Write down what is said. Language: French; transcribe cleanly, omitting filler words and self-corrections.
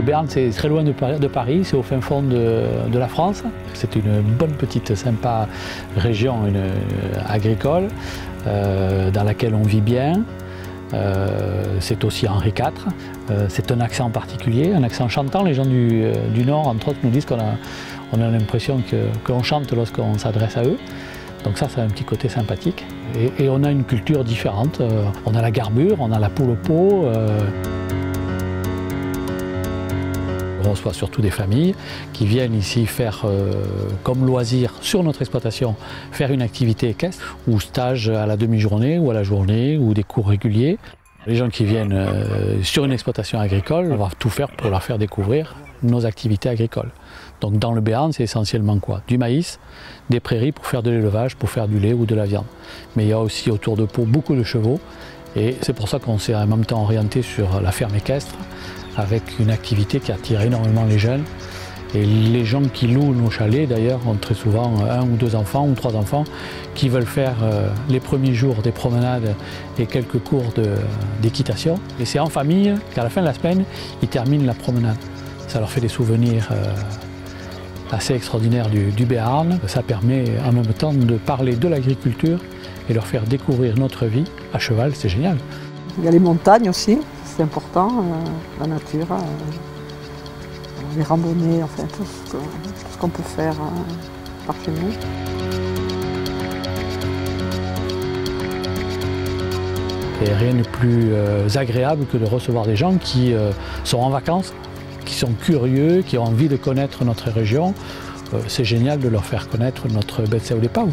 Béarn, c'est très loin de Paris, c'est au fin fond de la France. C'est une bonne petite sympa région agricole dans laquelle on vit bien. C'est aussi Henri IV. C'est un accent particulier, un accent chantant. Les gens du Nord, entre autres, nous disent qu'on a l'impression qu'on chante lorsqu'on s'adresse à eux. Donc ça, c'est un petit côté sympathique. Et on a une culture différente. On a la garbure, on a la poule au pot. On reçoit surtout des familles qui viennent ici faire comme loisir sur notre exploitation, faire une activité équestre ou stage à la demi-journée ou à la journée ou des cours réguliers. Les gens qui viennent sur une exploitation agricole, on va tout faire pour leur faire découvrir nos activités agricoles. Donc dans le Béarn, c'est essentiellement quoi? Du maïs, des prairies pour faire de l'élevage, pour faire du lait ou de la viande. Mais il y a aussi autour de Pau beaucoup de chevaux et c'est pour ça qu'on s'est en même temps orienté sur la ferme équestre avec une activité qui attire énormément les jeunes. Et les gens qui louent nos chalets d'ailleurs ont très souvent 1 ou 2 enfants ou 3 enfants qui veulent faire les premiers jours des promenades et quelques cours d'équitation. Et c'est en famille qu'à la fin de la semaine, ils terminent la promenade. Ça leur fait des souvenirs assez extraordinaires du Béarn. Ça permet en même temps de parler de l'agriculture et leur faire découvrir notre vie à cheval, c'est génial. Il y a les montagnes aussi, c'est important, la nature, les randonnées, enfin tout ce qu'on peut faire par chez nous. Et rien de plus agréable que de recevoir des gens qui sont en vacances, qui sont curieux, qui ont envie de connaître notre région. C'est génial de leur faire connaître notre Betsau des Pau.